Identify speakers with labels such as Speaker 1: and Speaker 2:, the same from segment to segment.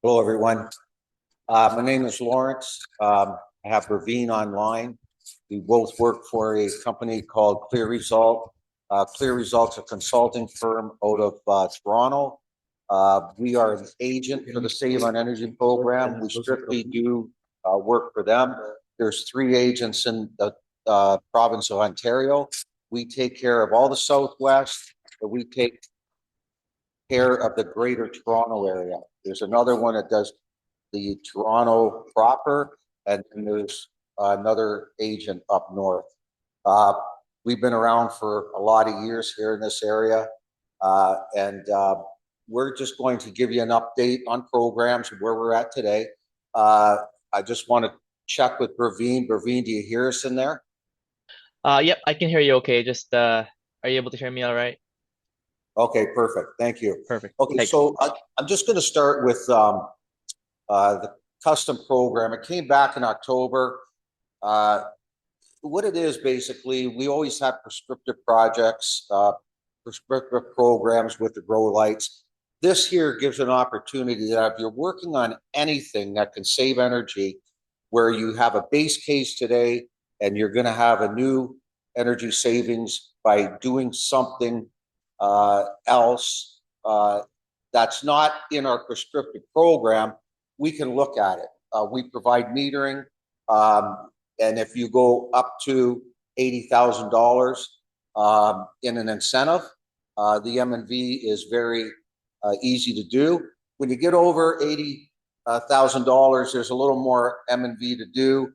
Speaker 1: Hello, everyone. My name is Lawrence. I have Braveen online. We both work for a company called CLEAResult. CLEAResult's a consulting firm out of Toronto. We are an agent for the Save on Energy program. We strictly do work for them. There's 3 agents in the province of Ontario. We take care of all the Southwest, but we take care of the Greater Toronto area. There's another one that does the Toronto proper, and then there's another agent up north. We've been around for a lot of years here in this area, and we're just going to give you an update on programs and where we're at today. I just want to check with Braveen. Braveen, do you hear us in there?
Speaker 2: Yep, I can hear you okay. Just are you able to hear me all right?
Speaker 1: Okay, perfect. Thank you.
Speaker 2: Perfect.
Speaker 1: Okay,
Speaker 2: Thanks.
Speaker 1: so I'm just going to start with the custom program. It came back in October. What it is basically, we always have prescriptive projects, prescriptive programs with the grow lights. This here gives an opportunity that if you're working on anything that can save energy, where you have a base case today and you're going to have a new energy savings by doing something else that's not in our prescriptive program, we can look at it. We provide metering, and if you go up to $80,000 in an incentive, the M&V is very easy to do. When you get over $80,000, there's a little more M&V to do.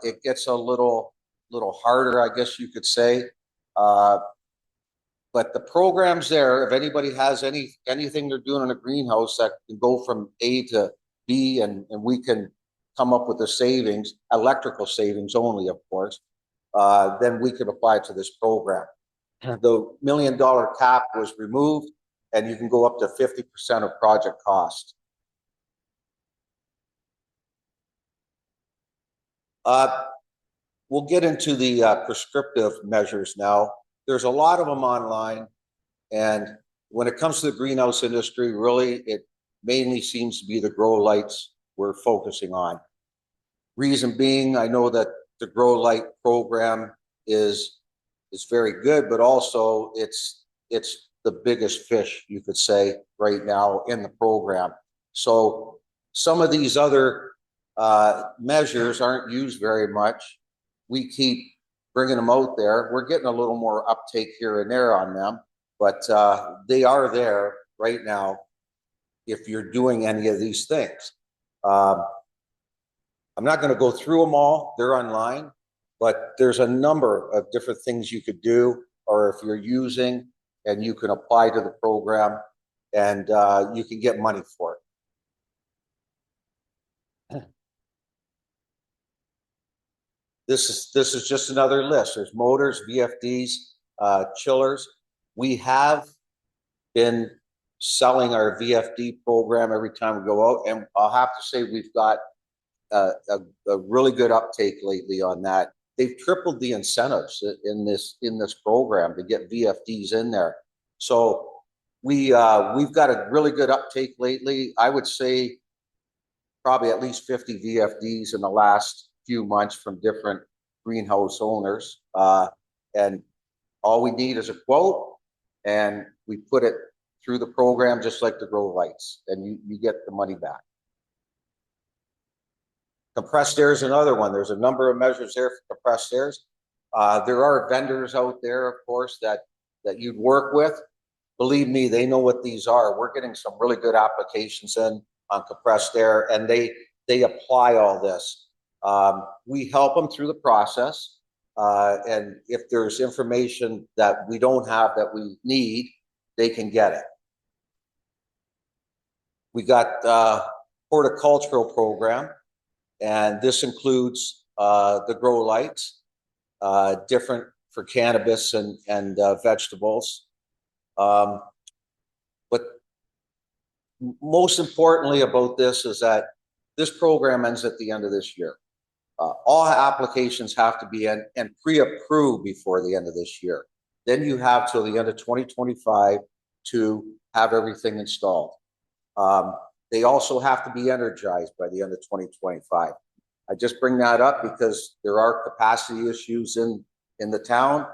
Speaker 1: It gets a little harder, I guess you could say. But the program's there. If anybody has anything they're doing in a greenhouse that can go from A to B, and we can come up with the savings, electrical savings only, of course, then we can apply to this program. The $1 million cap was removed, and you can go up to 50% of project cost. We'll get into the prescriptive measures now. There's a lot of them online, and when it comes to the greenhouse industry, really, it mainly seems to be the grow lights we're focusing on. Reason being, I know that the grow light program is very good, but also it's the biggest fish, you could say, right now in the program. So some of these other measures aren't used very much. We keep bringing them out there. We're getting a little more uptake here and there on them, but they are there right now if you're doing any of these things. I'm not going to go through them all. They're online, but there's a number of different things you could do, or if you're using, and you can apply to the program, and you can get money for it. This is just another list. There's motors, VFDs, chillers. We have been selling our VFD program every time we go out, and I'll have to say we've got a really good uptake lately on that. They've tripled the incentives in this program to get VFDs in there. So we've got a really good uptake lately. I would say probably at least 50 VFDs in the last few months from different greenhouse owners, and all we need is a quote, and we put it through the program just like the grow lights, and you get the money back. Compressed air is another one. There's a number of measures there for compressed airs. There are vendors out there, of course, that you'd work with. Believe me, they know what these are. We're getting some really good applications in on compressed air, and they apply all this. We help them through the process, and if there's information that we don't have that we need, they can get it. We got horticultural program, and this includes the grow lights, different for cannabis and vegetables. But most importantly about this is that this program ends at the end of this year. All applications have to be in and pre-approved before the end of this year. Then you have till the end of 2025 to have everything installed. they also have to be energized by the end of 2025. I just bring that up because there are capacity issues in the town.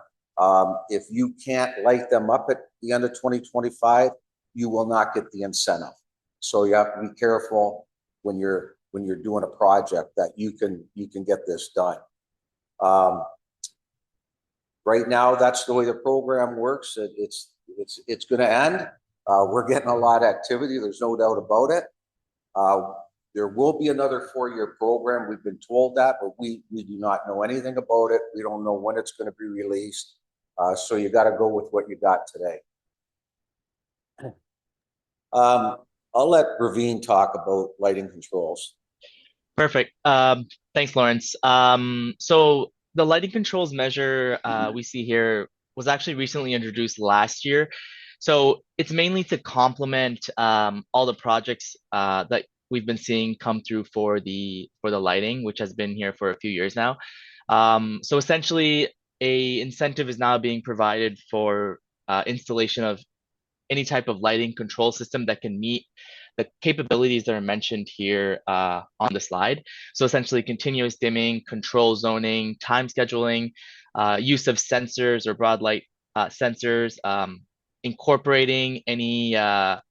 Speaker 1: If you can't light them up at the end of 2025, you will not get the incentive. So you have to be careful when you're doing a project that you can get this done. Right now, that's the way the program works. It's going to end. We're getting a lot of activity. There's no doubt about it. There will be another 4-year program. We've been told that, but we do not know anything about it. We don't know when it's going to be released. So you got to go with what you got today. I'll let Braveen talk about lighting controls.
Speaker 2: Perfect. Thanks, Lawrence. So the lighting controls measure we see here was actually recently introduced last year. So it's mainly to complement all the projects that we've been seeing come through for the lighting, which has been here for a few years now. So essentially, a incentive is now being provided for installation of any type of lighting control system that can meet the capabilities that are mentioned here on the slide. So essentially continuous dimming, control zoning, time scheduling, use of sensors or broad light sensors, incorporating any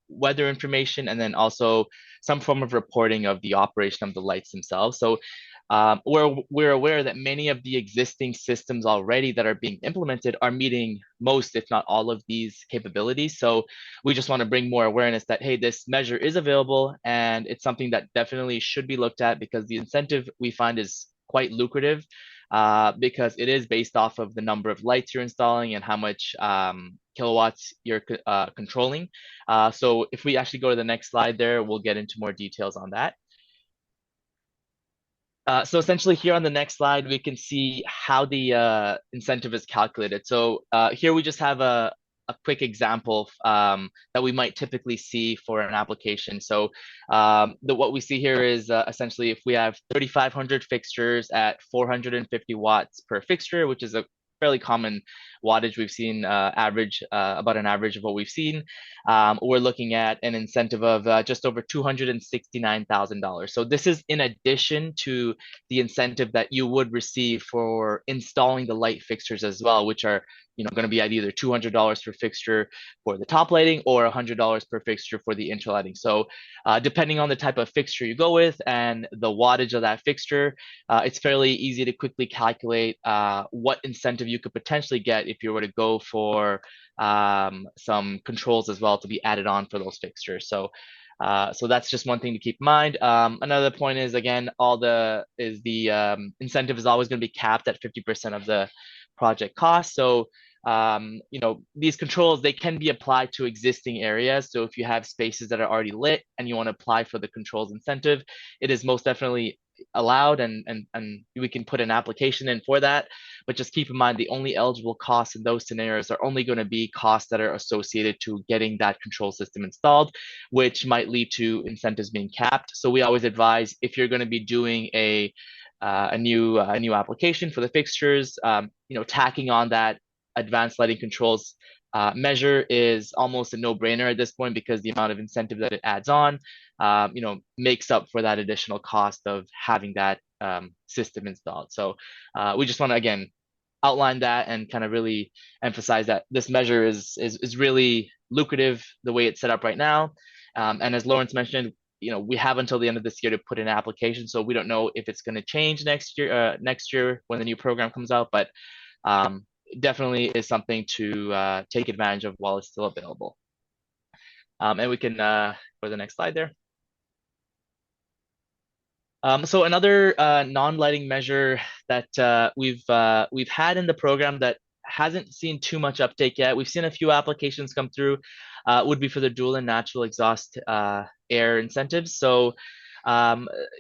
Speaker 2: weather information, and then also some form of reporting of the operation of the lights themselves. So we're aware that many of the existing systems already that are being implemented are meeting most, if not all, of these capabilities. So we just want to bring more awareness that, hey, this measure is available and it's something that definitely should be looked at, because the incentive we find is quite lucrative because it is based off of the number of lights you're installing and how much kilowatts you're controlling. So if we actually go to the next slide there, we'll get into more details on that. So essentially here on the next slide, we can see how the incentive is calculated. So here we just have a quick example that we might typically see for an application. So what we see here is essentially if we have 3,500 fixtures at 450 watts per fixture, which is a fairly common wattage we've seen average about an average of what we've seen. We're looking at an incentive of just over $269,000. So this is in addition to the incentive that you would receive for installing the light fixtures as well, which are going to be at either $200 per fixture for the top lighting or $100 per fixture for the inter lighting. So depending on the type of fixture you go with and the wattage of that fixture, it's fairly easy to quickly calculate what incentive you could potentially get if you were to go for some controls as well to be added on for those fixtures. So that's just one thing to keep in mind. Another point is, again, the incentive is always going to be capped at 50% of the project cost. So these controls, they can be applied to existing areas. So if you have spaces that are already lit and you want to apply for the controls incentive, it is most definitely allowed, and we can put an application in for that. But just keep in mind, the only eligible costs in those scenarios are only going to be costs that are associated to getting that control system installed, which might lead to incentives being capped. So we always advise, if you're going to be doing a new application for the fixtures, tacking on that advanced lighting controls measure is almost a no-brainer at this point, because the amount of incentive that it adds on, makes up for that additional cost of having that system installed. So we just want to, again, outline that and kind of really emphasize that this measure is really lucrative the way it's set up right now. And as Lawrence mentioned, we have until the end of this year to put in an application. So we don't know if it's going to change next year when the new program comes out, but definitely is something to take advantage of while it's still available. And we can go to the next slide there. So another non-lighting measure that we've had in the program that hasn't seen too much uptake yet, we've seen a few applications come through, would be for the dual and natural exhaust air incentives. So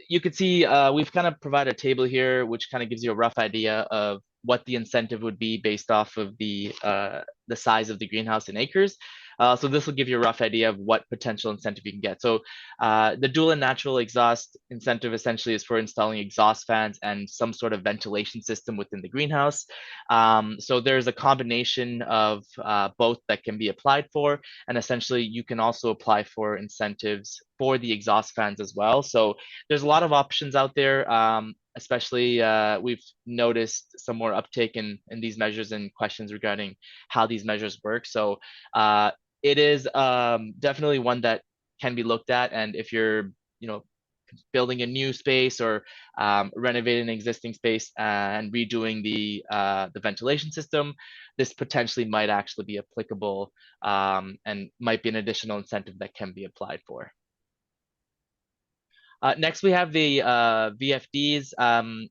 Speaker 2: you could see we've kind of provided a table here which kind of gives you a rough idea of what the incentive would be based off of the size of the greenhouse in acres. So this will give you a rough idea of what potential incentive you can get. So the dual and natural exhaust incentive essentially is for installing exhaust fans and some sort of ventilation system within the greenhouse. So there's a combination of both that can be applied for, and essentially you can also apply for incentives for the exhaust fans as well. So there's a lot of options out there. Especially we've noticed some more uptake in these measures and questions regarding how these measures work. So it is definitely one that can be looked at. And if you're, building a new space or renovating an existing space and redoing the ventilation system, this potentially might actually be applicable and might be an additional incentive that can be applied for. Next, we have the VFDs.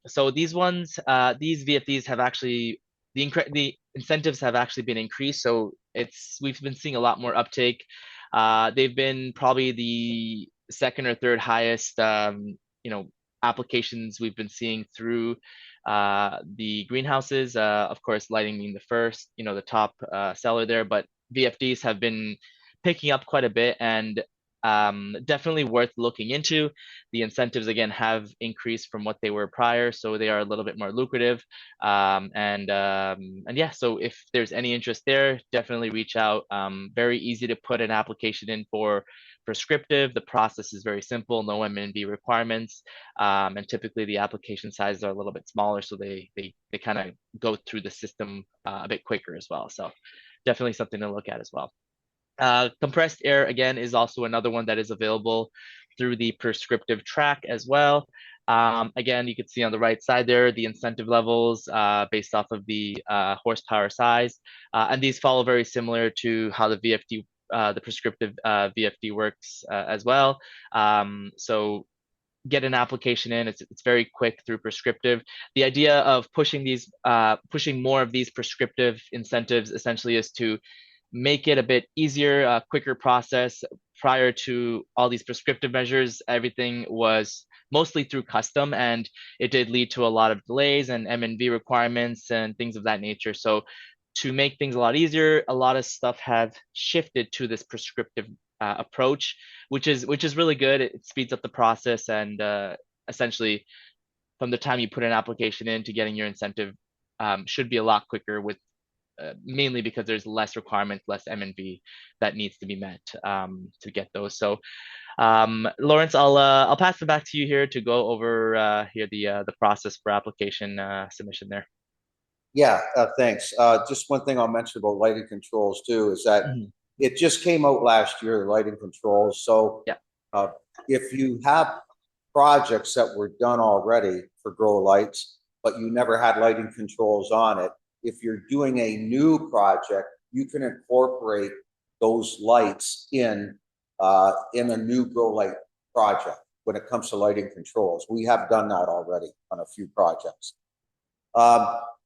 Speaker 2: So these ones, these VFDs have actually, the incentives have actually been increased. So we've been seeing a lot more uptake. They've been probably the second or third highest, applications we've been seeing through the greenhouses. Of course, lighting being the first, the top seller there, but VFDs have been picking up quite a bit and definitely worth looking into. The incentives again have increased from what they were prior, so they are a little bit more lucrative. And yeah, so if there's any interest there, definitely reach out. Very easy to put an application in for prescriptive. The process is very simple, no M&B requirements, and typically the application sizes are a little bit smaller, so they kind of go through the system a bit quicker as well. So definitely something to look at as well. Compressed air, again, is also another one that is available through the prescriptive track as well. Again, you can see on the right side there, the incentive levels based off of the horsepower size. And these follow very similar to how the VFD, the prescriptive VFD works as well. So get an application in. It's very quick through prescriptive. The idea of pushing more of these prescriptive incentives essentially is to make it a bit easier, quicker process. Prior to all these prescriptive measures, everything was mostly through custom, and it did lead to a lot of delays and M&V requirements and things of that nature. So to make things a lot easier, a lot of stuff have shifted to this prescriptive approach, which is really good. It speeds up the process, and essentially from the time you put an application in to getting your incentive should be a lot quicker, with mainly because there's less requirements, less M&V that needs to be met to get those. So Lawrence, I'll pass it back to you here to go over here the process for application submission there.
Speaker 1: Yeah, thanks. Just one thing I'll mention about lighting controls too is that it just came out last year, the lighting controls. So
Speaker 2: yeah.
Speaker 1: If you have projects that were done already for grow lights, but you never had lighting controls on it, if you're doing a new project, you can incorporate those lights in a new grow light project when it comes to lighting controls. We have done that already on a few projects.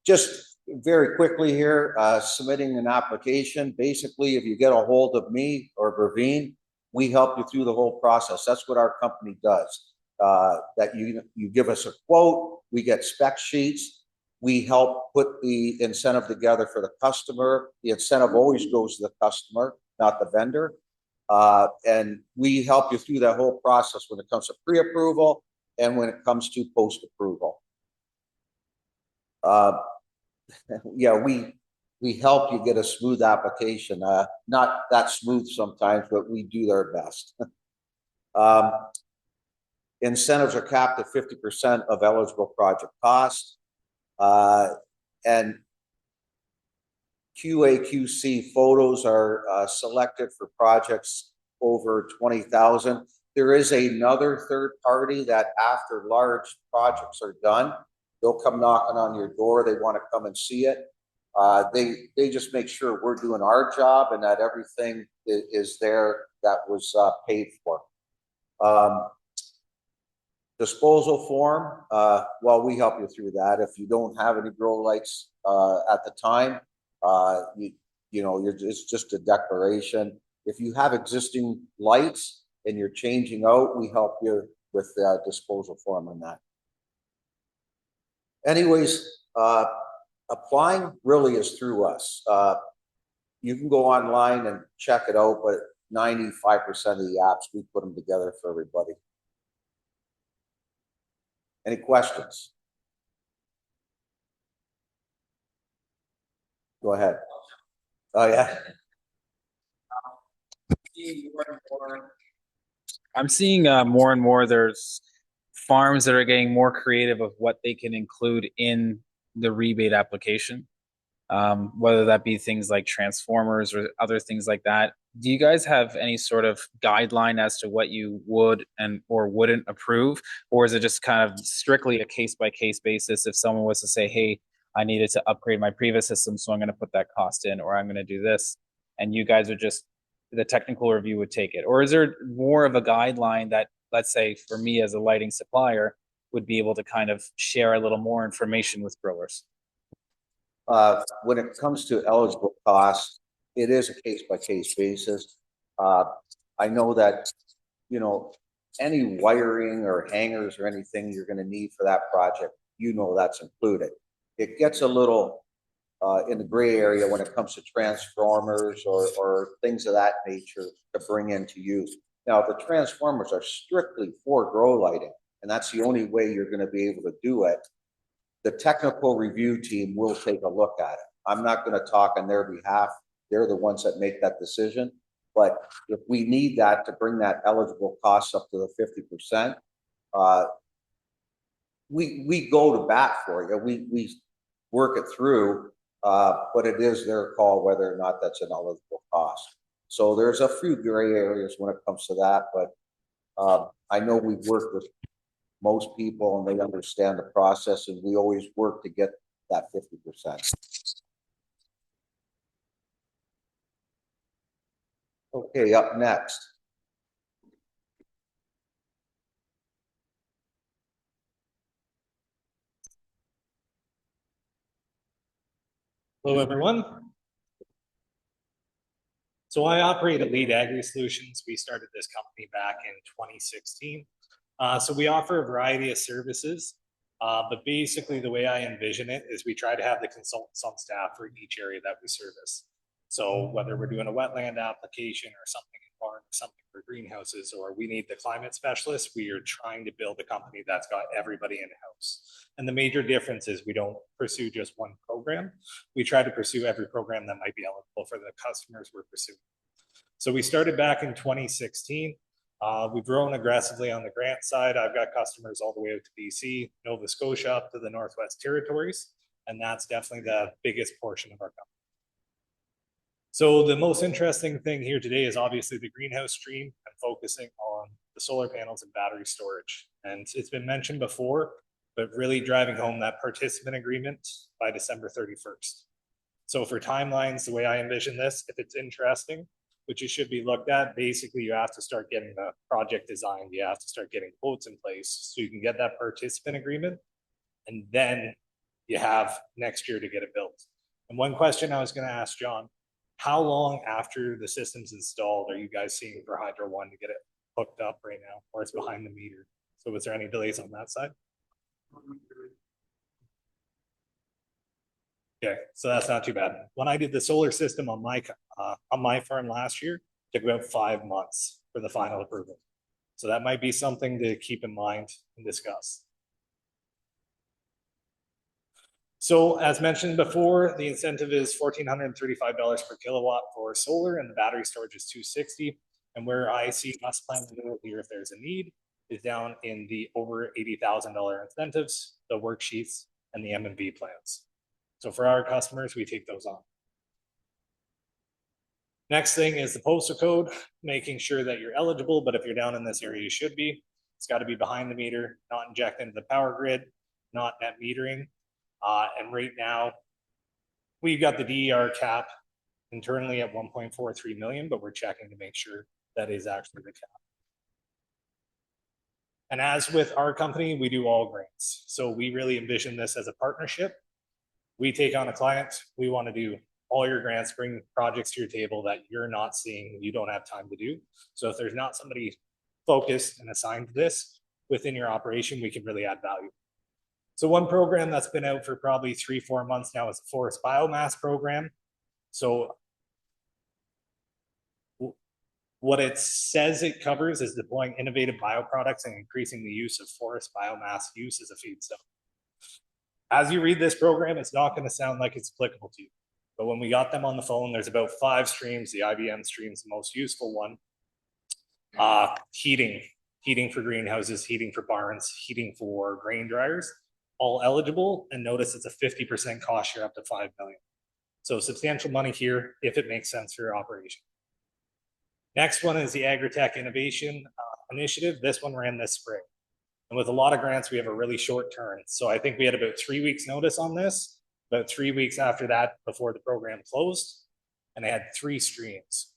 Speaker 1: Just very quickly here, submitting an application. Basically, if you get a hold of me or Braveen, we help you through the whole process. That's what our company does. That you give us a quote, we get spec sheets, we help put the incentive together for the customer. The incentive always goes to the customer, not the vendor. And we help you through that whole process when it comes to pre-approval and when it comes to post-approval. Yeah, we help you get a smooth application. Not that smooth sometimes, but we do our best. Incentives are capped at 50% of eligible project cost. And QA/QC photos are selected for projects over 20,000. There is another third party that after large projects are done, they'll come knocking on your door. They want to come and see it. They just make sure we're doing our job and that everything is there that was paid for. Disposal form, well, we help you through that. If you don't have any grow lights at the time, it's just a declaration. If you have existing lights and you're changing out, we help you with the disposal form on that. Anyways, Applying really is through us. You can go online and check it out, but 95% of the apps, we put them together for everybody. Any questions? Go ahead. Oh, yeah.
Speaker 3: I'm seeing more and more there's farms that are getting more creative of what they can include in the rebate application, whether that be things like transformers or other things like that. Do you guys have any sort of guideline as to what you would and or wouldn't approve, or is it just kind of strictly a case by case basis? If someone was to say, "Hey, I needed to upgrade my previous system, so I'm going to put that cost in, or I'm going to do this," and you guys would just the technical review would take it, or is there more of a guideline that, let's say, for me as a lighting supplier, would be able to kind of share a little more information with growers?
Speaker 1: When it comes to eligible costs, it is a case by case basis. I know that, you know, any wiring or hangers or anything you're going to need for that project, you know, that's included. It gets a little in the gray area when it comes to transformers or things of that nature to bring into use. Now, the transformers are strictly for grow lighting, and that's the only way you're going to be able to do it. The technical review team will take a look at it. I'm not going to talk on their behalf. They're the ones that make that decision. But if we need that to bring that eligible cost up to the 50%, we go to bat for you. We work it through, but it is their call whether or not that's an eligible cost. So there's a few gray areas when it comes to that, but I know we've worked with most people and they understand the process, and we always work to get that 50%. Okay, up next.
Speaker 4: Hello, everyone. So I operate Elite Agrisolutions. We started this company back in 2016. So we offer a variety of services, but basically the way I envision it is we try to have the consultants on staff for each area that we service. So whether we're doing a wetland application or something in barn, something for greenhouses, or we need the climate specialist, we are trying to build a company that's got everybody in-house. And the major difference is we don't pursue just one program. We try to pursue every program that might be eligible for the customers we're pursuing. So we started back in 2016. We've grown aggressively on the grant side. I've got customers all the way out to BC, Nova Scotia, up to the Northwest Territories, and that's definitely the biggest portion of our company. So the most interesting thing here today is obviously the greenhouse stream and focusing on the solar panels and battery storage. And it's been mentioned before, but really driving home that participant agreement by December 31st. So for timelines, the way I envision this, if it's interesting, which you should be looked at, basically you have to start getting the project designed, you have to start getting quotes in place so you can get that participant agreement, and then you have next year to get it built. And one question I was going to ask John, how long after the system's installed are you guys seeing for Hydro One to get it hooked up right now, or it's behind the meter? So was there any delays on that side? Okay, so that's not too bad. When I did the solar system on my farm last year, it took about 5 months for the final approval. So that might be something to keep in mind and discuss. So as mentioned before, the incentive is $1,435 per kilowatt for solar, and the battery storage is $260. And where I see us planning to do here, if there's a need, is down in the over $80,000 incentives, the worksheets, and the M&V plans. So for our customers, we take those on. Next thing is the postal code, making sure that you're eligible, but if you're down in this area, you should be. It's got to be behind the meter, not inject into the power grid, not net metering. And right now, we've got the DER cap internally at 1.43 million, but we're checking to make sure that is actually the cap. And as with our company, we do all grants. So we really envision this as a partnership. We take on a client, we want to do all your grants, bring projects to your table that you're not seeing, you don't have time to do. So if there's not somebody focused and assigned to this within your operation, we can really add value. So one program that's been out for probably 3-4 months now is the forest biomass program. So what it says it covers is deploying innovative bioproducts and increasing the use of forest biomass use as a feedstock. As you read this program, it's not going to sound like it's applicable to you. But when we got them on the phone, there's about 5 streams. The IBM stream is the most useful one. Heating for greenhouses, heating for barns, heating for grain dryers, all eligible. And notice it's a 50% cost share up to 5 million. So substantial money here if it makes sense for your operation. Next one is the Agritech Innovation Initiative. This one ran this spring. And with a lot of grants, we have a really short turn. So I think we had about 3 weeks notice on this, about 3 weeks after that before the program closed, and they had 3 streams.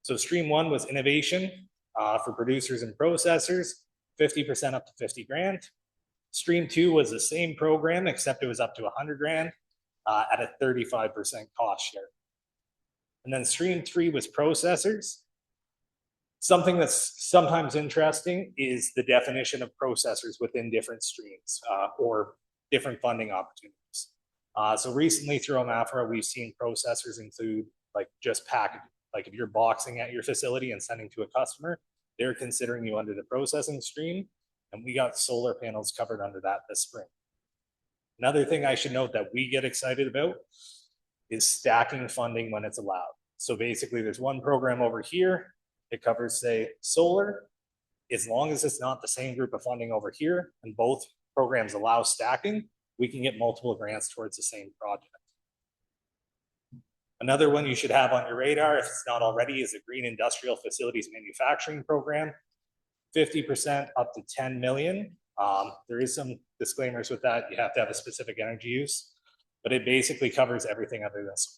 Speaker 4: So stream 1 was innovation for producers and processors, 50% up to 50 grand. Stream 2 was the same program, except it was up to 100 grand at a 35% cost share. And then stream 3 was processors. Something that's sometimes interesting is the definition of processors within different streams or different funding opportunities. So recently through OMAFRA, we've seen processors include like just packaging. Like if you're boxing at your facility and sending to a customer, they're considering you under the processing stream. And we got solar panels covered under that this spring. Another thing I should note that we get excited about is stacking funding when it's allowed. So basically there's one program over here. It covers, say, solar. As long as it's not the same group of funding over here and both programs allow stacking, we can get multiple grants towards the same project. Another one you should have on your radar, if it's not already, is the Green Industrial Facilities Manufacturing Program. 50% up to 10 million. There is some disclaimers with that. You have to have a specific energy use, but it basically covers everything other than solar.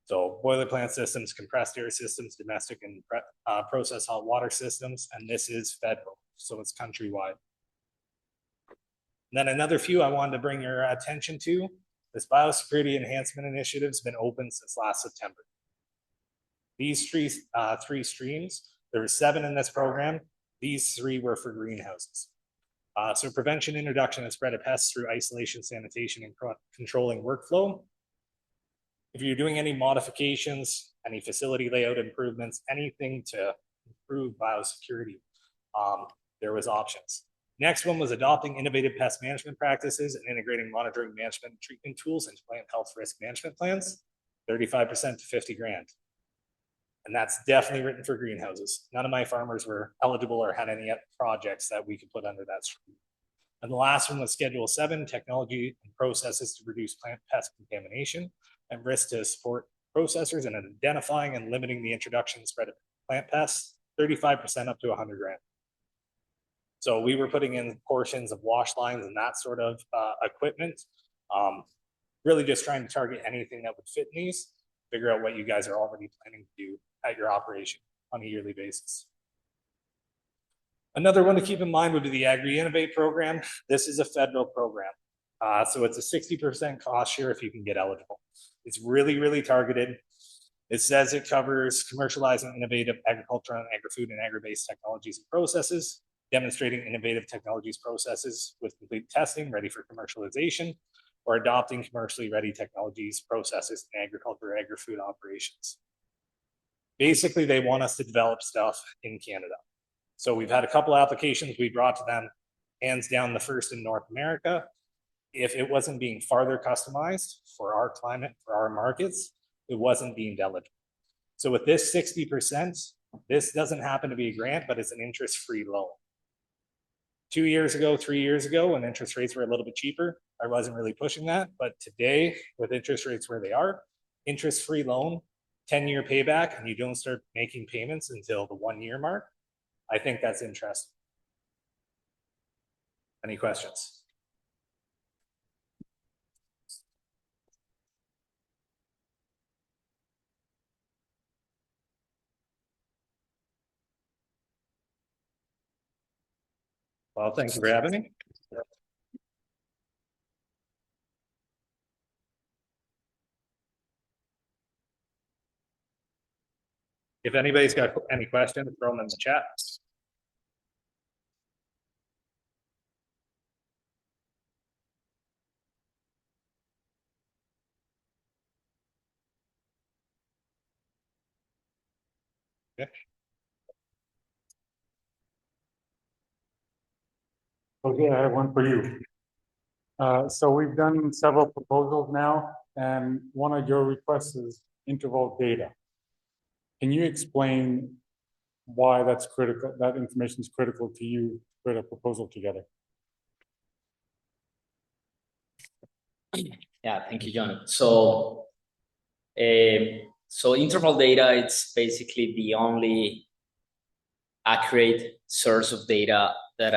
Speaker 4: So boiler plant systems, compressed air systems, domestic and process hot water systems, and this is federal, so it's countrywide. And then another few I wanted to bring your attention to, this biosecurity enhancement initiative has been open since last September. These three streams, there were 7 in this program. These 3 were for greenhouses. So prevention, introduction, and spread of pests through isolation, sanitation, and controlling workflow. If you're doing any modifications, any facility layout improvements, anything to improve biosecurity, there was options. Next one was adopting innovative pest management practices and integrating monitoring management and treatment tools into plant health risk management plans, 35% to 50 grand. And that's definitely written for greenhouses. None of my farmers were eligible or had any projects that we could put under that stream. And the last one was Schedule 7, technology and processes to reduce plant pest contamination and risk to support processors in identifying and limiting the introduction and spread of plant pests, 35% up to 100 grand. So we were putting in portions of wash lines and that sort of equipment, really just trying to target anything that would fit in these, figure out what you guys are already planning to do at your operation on a yearly basis. Another one to keep in mind would be the Agri Innovate program. This is a federal program. So it's a 60% cost share if you can get eligible. It's really, really targeted. It says it covers commercializing innovative agricultural and agri-food and agri-based technologies and processes, demonstrating innovative technologies processes with complete testing ready for commercialization, or adopting commercially ready technologies processes in agriculture or agri-food operations. Basically, they want us to develop stuff in Canada. So we've had a couple applications we brought to them, hands down the first in North America. If it wasn't being farther customized for our climate, for our markets, it wasn't deemed eligible. So with this 60%, this doesn't happen to be a grant, but it's an interest-free loan. 2 years ago, 3 years ago, when interest rates were a little bit cheaper, I wasn't really pushing that. But today, with interest rates where they are, interest-free loan, 10-year payback, and you don't start making payments until the 1-year mark, I think that's interesting. Any questions? Well, thank you for having me. If anybody's got any questions, throw them in the chat. .
Speaker 5: Okay, I have one for you. So we've done several proposals now, and one of your requests is interval data. Can you explain why that's critical, that information is critical to you to put a proposal together?
Speaker 6: Yeah, thank you, John. So interval data, it's basically the only accurate source of data that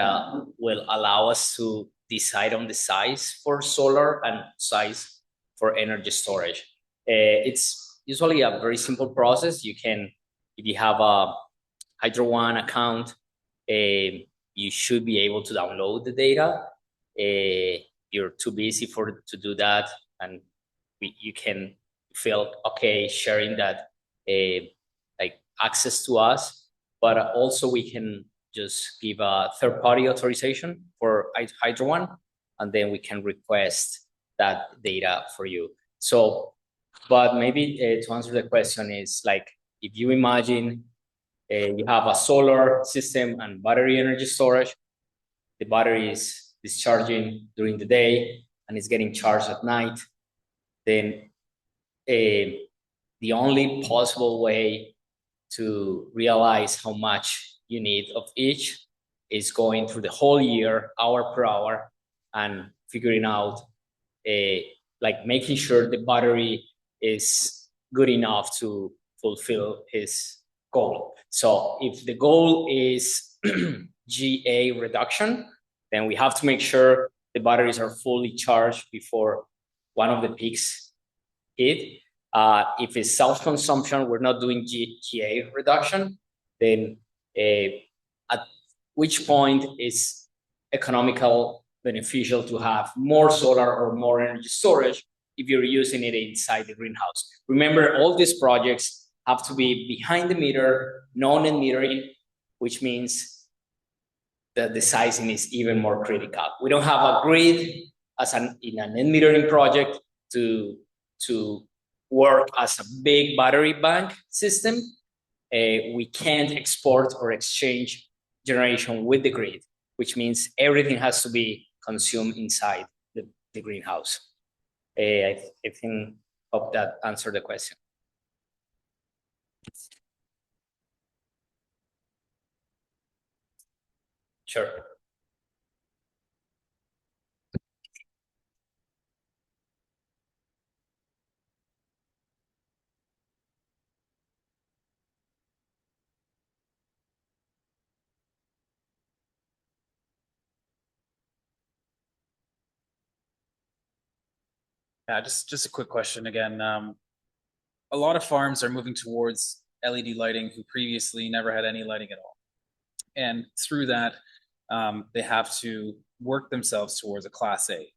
Speaker 6: will allow us to decide on the size for solar and size for energy storage. It's usually a very simple process. You can, if you have a Hydro One account, you should be able to download the data. You're too busy to do that, and you can feel okay sharing that like access to us. But also we can just give a third-party authorization for Hydro One, and then we can request that data for you. So, but maybe to answer the question is like, if you imagine you have a solar system and battery energy storage, the battery is discharging during the day and it's getting charged at night, then the only possible way to realize how much you need of each is going through the whole year, hour per hour, and figuring out, like making sure the battery is good enough to fulfill his goal. So if the goal is GA reduction, then we have to make sure the batteries are fully charged before one of the peaks hit. If it's self-consumption, we're not doing GA reduction, then at which point is economical beneficial to have more solar or more energy storage if you're using it inside the greenhouse. Remember, all these projects have to be behind the meter, non-net metering, which means that the sizing is even more critical. We don't have a grid as in a net metering project to work as a big battery bank system. We can't export or exchange generation with the grid, which means everything has to be consumed inside the greenhouse. I think, hope that answered the question. Sure.
Speaker 3: Yeah, just a quick question again. A lot of farms are moving towards LED lighting who previously never had any lighting at all. And through that, they have to work themselves towards a Class A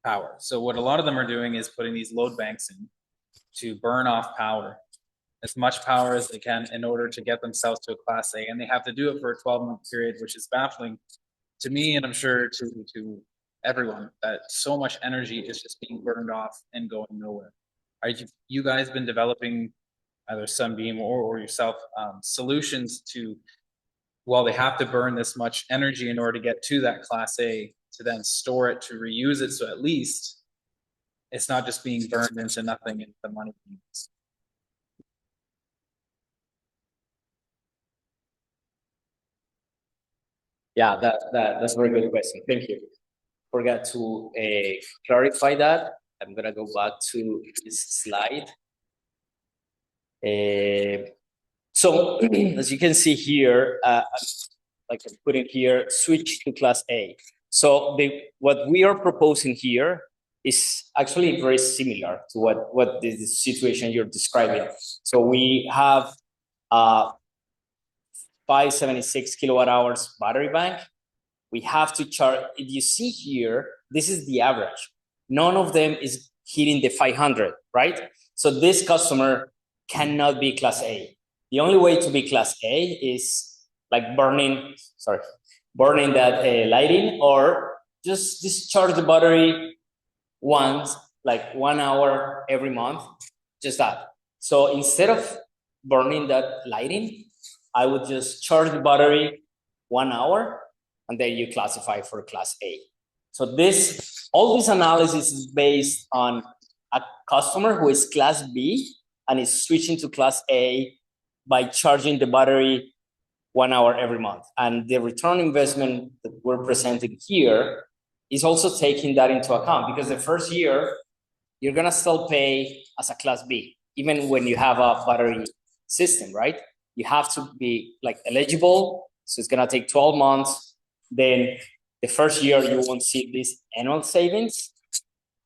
Speaker 3: power. So what a lot of them are doing is putting these load banks in to burn off power, as much power as they can in order to get themselves to a Class A. And they have to do it for a 12-month period, which is baffling to me, and I'm sure to everyone, that so much energy is just being burned off and going nowhere. Are you guys been developing, either Sunbeam or yourself, solutions to, well, they have to burn this much energy in order to get to that Class A, to then store it, to reuse it, so at least it's not just being burned into nothing and the money being
Speaker 6: Yeah, that's a very good question. Thank you. Forgot to clarify that. I'm gonna go back to this slide. So as you can see here, like I put it here, switch to Class A. So what we are proposing here is actually very similar to what the situation you're describing. So we have 576 kilowatt hours battery bank. We have to charge, if you see here, this is the average. None of them is hitting the 500, right? So this customer cannot be Class A. The only way to be Class A is like burning that lighting, or just discharge the battery once, like 1 hour every month, just that. So instead of burning that lighting, I would just charge the battery 1 hour, and then you classify for class A. So all this analysis is based on a customer who is class B and is switching to class A by charging the battery 1 hour every month. And the return investment that we're presenting here is also taking that into account, because the first year, you're gonna still pay as a class B, even when you have a battery system, right? You have to be like eligible, so it's gonna take 12 months. Then the first year you won't see this annual savings.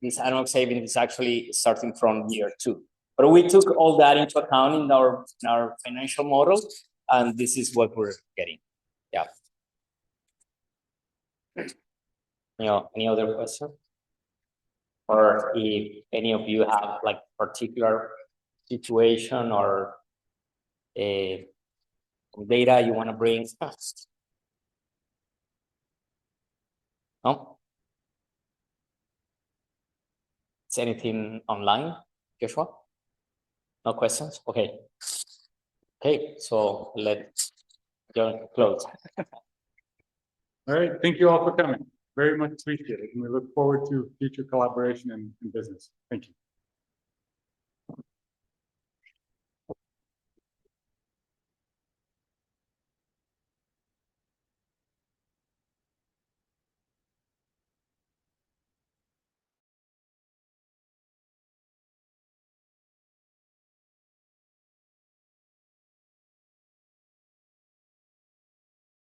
Speaker 6: This annual savings is actually starting from year 2. But we took all that into account in our financial model, and this is what we're getting. Yeah. Any other question? Or if any of you have like particular situation or data you want to bring? No? Is anything online, Joshua? No questions? Okay. Okay, so let's close.
Speaker 5: All right, thank you all for coming. Very much appreciated, and we look forward to future collaboration in business. Thank you.